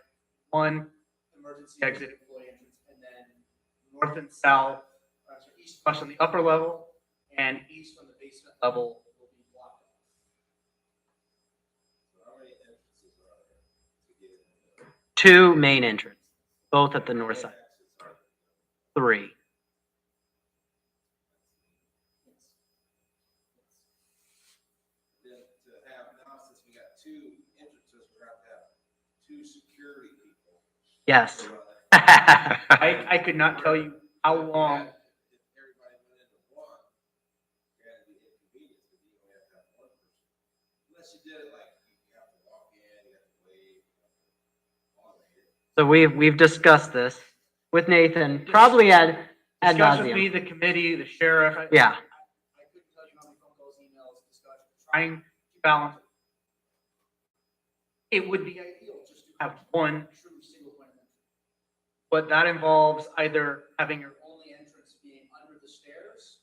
1 emergency exit employee entrance, and then north and south, east west on the upper level, and east on the basement level will be blocked off. 2 main entrances, both at the north side. 3. Then to have, now since we got 2 entrances, we're gonna have to have 2 security people Yes. I could not tell you how long. So we've discussed this with Nathan, probably ad Discuss with me, nauseum. the committee, the sheriff. Yeah. I couldn't tell you how many phone calls, emails, discussions, trying to balance. It would be ideal just to have one true single point of entry. But that involves either having your only entrance being under the stairs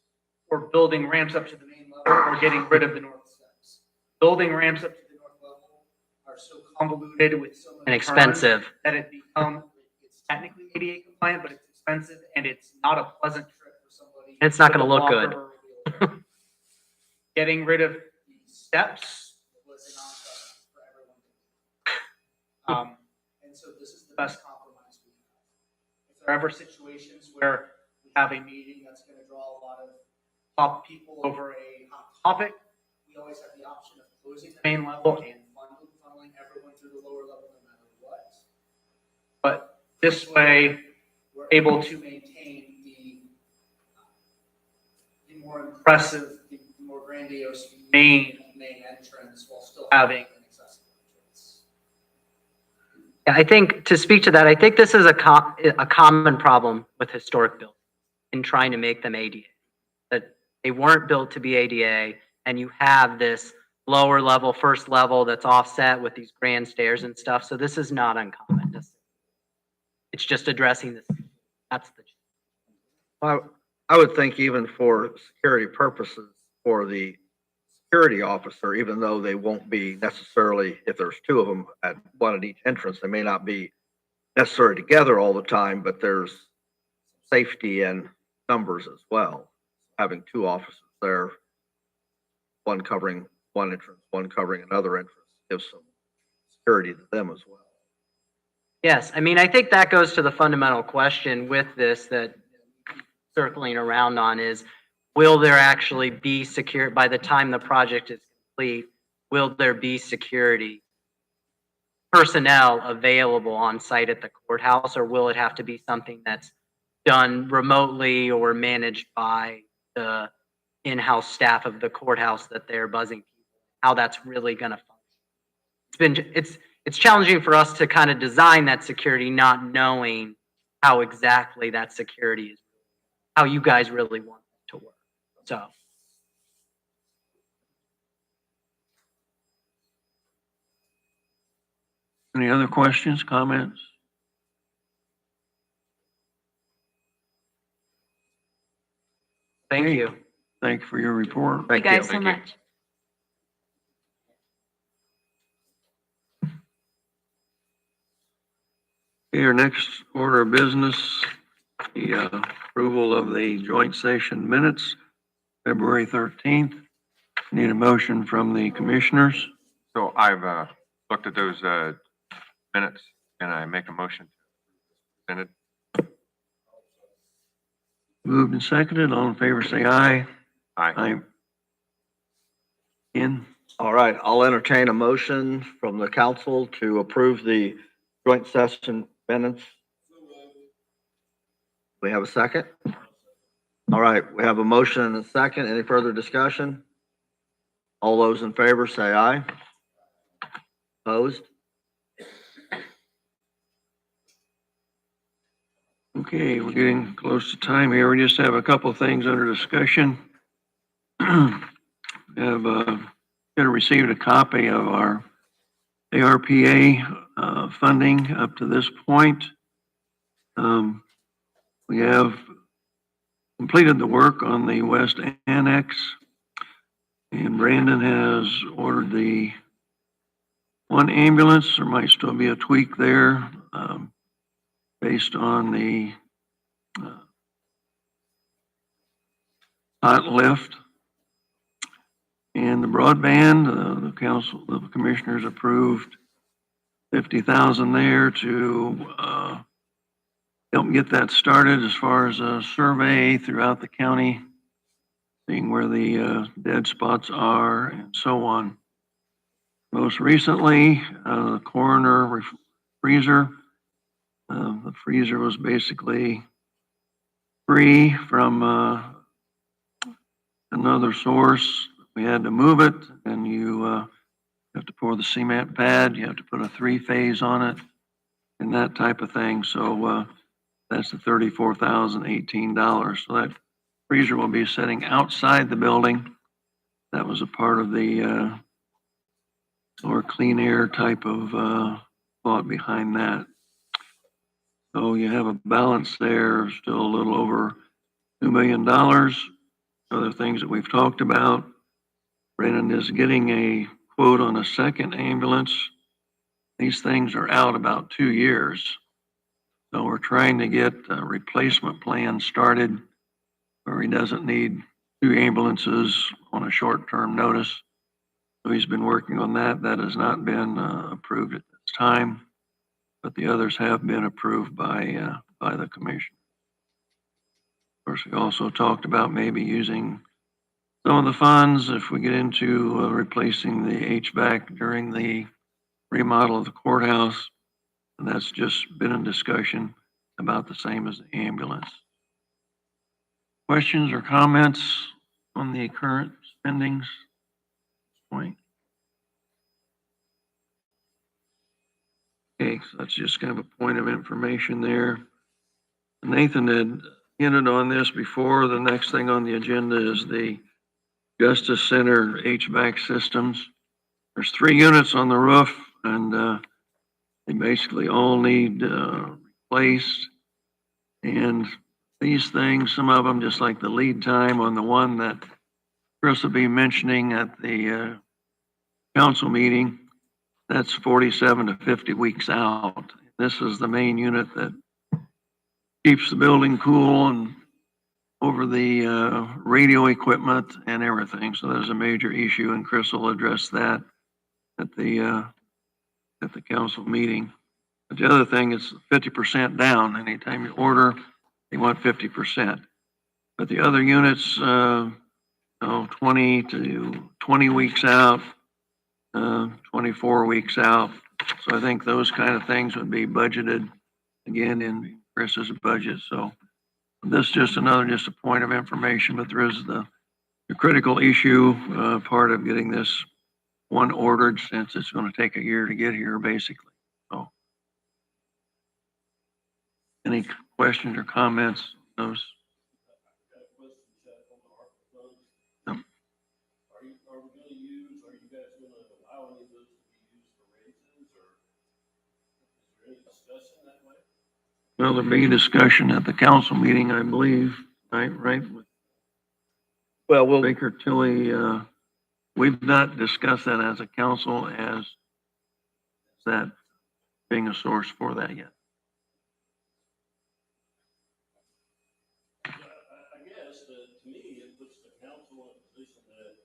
or building ramps up to the main level or getting rid of the north steps. Building ramps up to the north level are so convoluted with so many And turns expensive. that it becomes, it's technically ADA compliant, but it's expensive and it's not a pleasant trip for somebody. It's not gonna with a look good. walker or a wheelchair. Getting rid of the steps was an option for everyone. And so this is the best compromise we have. If there are ever situations where we have a meeting that's gonna draw a lot of top people over a hot topic, we always have the option of closing the main level and funneling everyone through the lower level no matter what. But this way, we're able to maintain the more impressive, the more grandiose main entrance while still having an accessible entrance. Yeah, I think to speak to that, I think this is a common problem with historic buildings in trying to make them ADA. That they weren't built to be ADA, and you have this lower level, first level that's offset with these grand stairs and stuff. So this is not uncommon. It's just addressing this. That's the. I would think even for security purposes, for the security officer, even though they won't be necessarily, if there's two of them at one at each entrance, they may not be necessarily together all the time, but there's safety and numbers as well. Having two officers there, one covering one entrance, one covering another entrance, gives some security to them as well. Yes, I mean, I think that goes to the fundamental question with this that circling around on is, will there actually be secure, by the time the project is complete, will there be security personnel available on site at the courthouse, or will it have to be something that's done remotely or managed by the in-house staff of the courthouse that they're buzzing people? How that's really gonna function. It's challenging for us to kind of design that security, not knowing how exactly that security is, how you guys really want it to work. So. Any other questions, comments? Thank you. Thank you for your report. Thank you guys so Thank you. much. Your next order of business, the approval of the joint session minutes, February 13th. Need a motion from the commissioners. So I've looked at those minutes and I make a motion. Presented. Moved and seconded. All in favor, say aye. Aye. In. All right, I'll entertain a motion from the council to approve the joint session minutes. We have a second? All right, we have a motion and a second. Any further discussion? All those in favor say aye. Opposed? Okay, we're getting close to time here. We just have a couple of things under discussion. We have received a copy of our ARPA funding up to this point. We have completed the work on the West Annex, and Brandon has ordered the one ambulance. There might still be a tweak there based on the hot lift. And the broadband, the council, the commissioners approved 50,000 there to help get that started as far as a survey throughout the county, seeing where the dead spots are and so on. Most recently, the coroner freezer The freezer was basically free from another source. We had to move it, and you have to pour the cement pad, you have to put a 3-phase on it, and that type of thing. So that's the $34,018. So that freezer will be sitting outside the building. That was a part of the or clean air type of thought behind that. So you have a balance there, still a little over $2 million. Other things that we've talked about. Brandon is getting a quote on a second ambulance. These things are out about 2 years. So we're trying to get a replacement plan started where he doesn't need 2 ambulances on a short-term notice. So he's been working on that. That has not been approved at this time, but the others have been approved by the commission. Of course, we also talked about maybe using some of the funds if we get into replacing the HVAC during the remodel of the courthouse. And that's just been in discussion, about the same as the ambulance. Questions or comments on the current spendings? Point. Okay, so that's just kind of a point of information there. Nathan had hinted on this before. The next thing on the agenda is the Justice Center HVAC systems. There's 3 units on the roof, and they basically all need replaced. And these things, some of them, just like the lead time on the one that Chris will be mentioning at the council meeting, that's 47 to 50 weeks out. This is the main unit that keeps the building cool and over the radio equipment and everything. So there's a major issue, and Chris will address that at the council meeting. But the other thing is 50% down. Anytime you order, they want 50%. But the other units, 20 to 20 weeks out, 24 weeks out. So I think those kind of things would be budgeted again in Chris's budget. So this is just a point of information, but there is the critical issue part of getting this one ordered, since it's going to take a year to get here, basically. So, any questions or comments on those? Are you guys gonna allow any of those to be used for raises, or is there any discussion that way? Well, there'll be discussion at the council meeting, I believe, right? With Well, we'll, Baker Tilly, we've not discussed that as a council as that being a source for that yet. I guess that, to me, it puts the council in a position that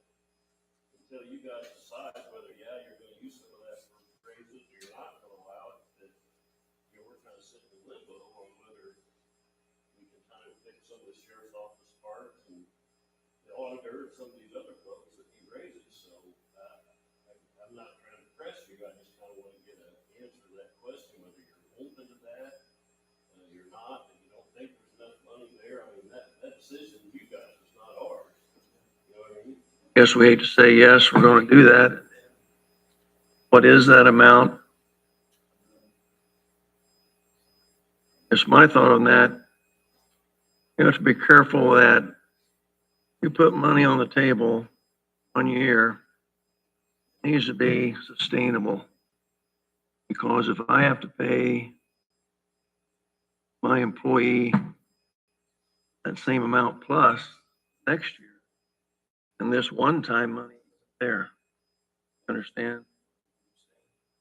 until you guys decide whether, yeah, you're gonna use some of that for raises or you're not gonna allow it, that, you know, we're kind of sitting in limbo on whether we can kind of fix some of the sheriff's office parts and the auditor and some of these other folks that need raises. So, I'm not trying to press you. I just kind of want to get an answer to that question, whether you're open to that, you're not, and you don't think there's enough money there. I mean, that decision, you guys, is not ours. You know what I mean? Guess we hate to say yes, we're going to do that. What is that amount? It's my thought on that. You have to be careful that you put money on the table 1 year, it needs to be sustainable. Because if I have to pay my employee that same amount plus next year, and this one-time money there, understand?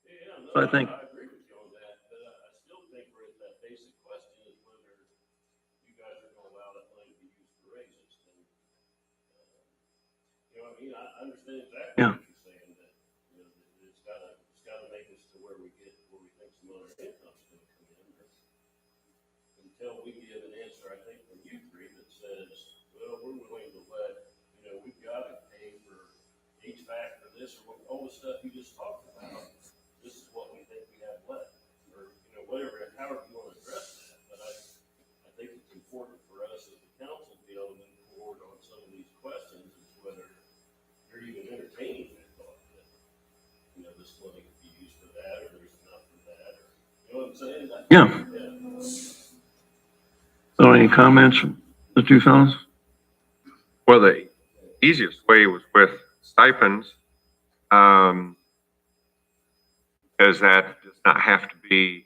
Yeah, no, So I think, I agree with you on that, but I still think we're at that basic question is whether you guys are gonna allow that money to be used for raises. And, you know what I mean? I understand exactly Yeah. what you're saying, that, you know, that it's gotta make us to where we think some other income's gonna come in. Until we give an answer, I think, from you three that says, well, we're willing to let, you know, we've gotta pay for HVAC for this, or all the stuff you just talked about. This is what we think we have left, or, you know, whatever, however you wanna saying? Yeah. So any comments from the two fellows? Well, the easiest way was with stipends, because that does not have to be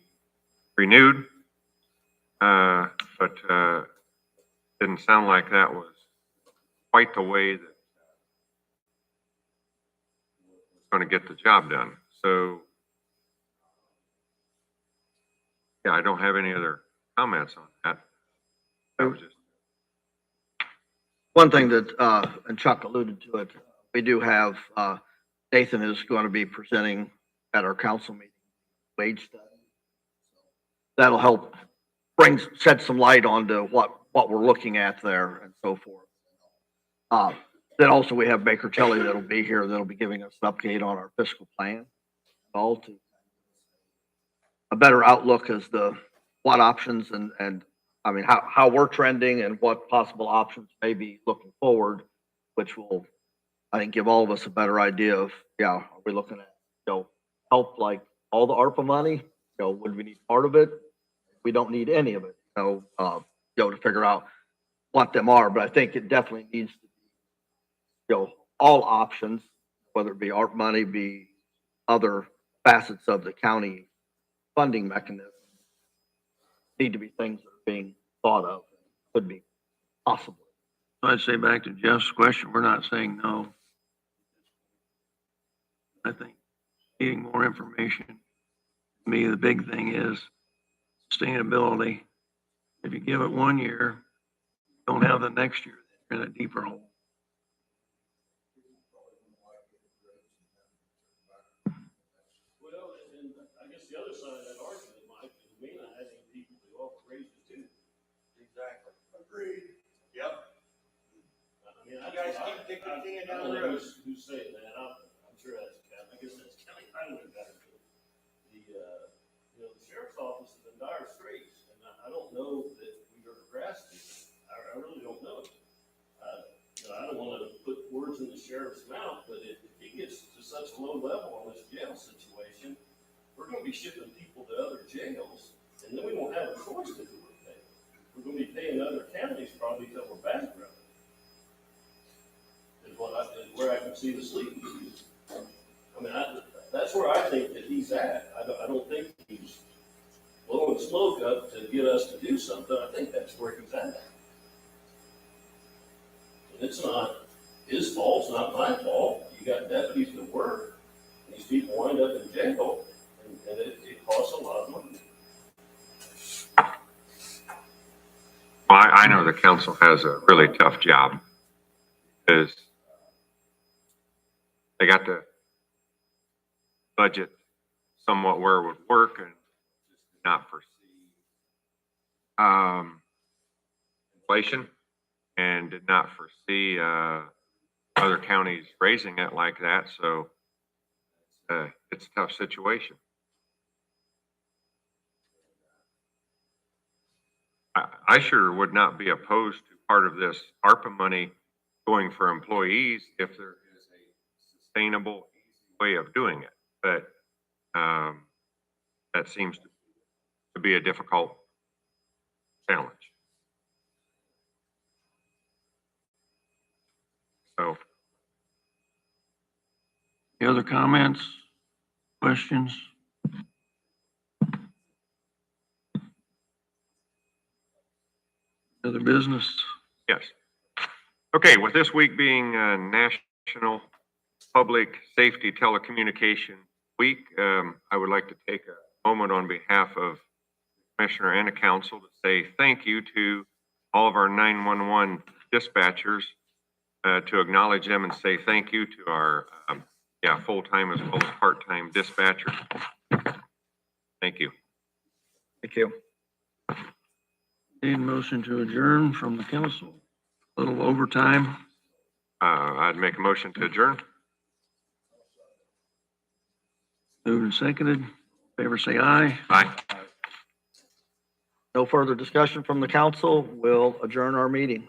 renewed. But didn't sound like that was quite the way that was going to get the job done. So, yeah, I don't have any other comments on that. That was just. One thing that, and Chuck alluded to it, we do have, Nathan is going to be presenting at our council meeting, wage study. That'll help shed some light onto what we're looking at there and so forth. Then also we have Baker Tilly that'll be here, that'll be giving us an update on our fiscal plan. All to a better outlook as to what options and I mean, how we're trending and what possible options may be looking forward, which will, I think, give all of us a better idea of, yeah, are we looking at, help like all the ARPA money? Would we need part of it? We don't need any of it, to figure out what them are, but I think it definitely needs to be, all options, whether it be ARP money, be other facets of the county funding mechanism, need to be things that are being thought of, could be possible. I'd say back to Jeff's question, we're not saying no. I think needing more information, to me, the big thing is sustainability. If you give it 1 year, don't have the next year, you're in a deeper hole. Well, and I guess the other side of that argument, Mike, is we may not have any people who offer raises too. Exactly. Agreed. Yep. I mean, You guys keep kicking the can down the road. Who's saying that? I'm sure that's Cal. I guess that's Kelly Highway guy. The sheriff's office is in dire straits, and I don't know that we've ever grasped it. I really don't know. I don't want to put words in the sheriff's mouth, but if he gets to such a low level on this jail situation, we're going to be shipping people to other jails, and then we won't have a choice to do it. We're going to be paying other counties probably till we're bankrupt. Is where I can see the sleeping. I mean, that's where I think that he's at. I don't think he's blowing smoke up to get us to do something. I think that's where he's at. And it's not his fault, it's not my fault. You got deputies that work, and these people wind up in jail, and it costs a lot of money. Well, I know the council has a really tough job because they got to budget somewhat where it would work and just did not foresee inflation and did not foresee other counties raising it like that. So it's a tough situation. I sure would not be opposed to part of this ARPA money going for employees if there is a sustainable, easy way of doing it. But that seems to be a difficult challenge. So, Any other comments, questions? Other business? yes. Okay, with this week being National Public Safety Telecommunication Week, I would like to take a moment on behalf of the Commissioner and the Council to say thank you to all of our 911 dispatchers, to acknowledge them and say thank you to our full-time as well as part-time dispatchers. Thank you. Thank you. Need a motion to adjourn from the council. A little overtime. I'd make a motion to adjourn. Moved and seconded. Favor say aye. Aye. No further discussion from the council. We'll adjourn our meeting.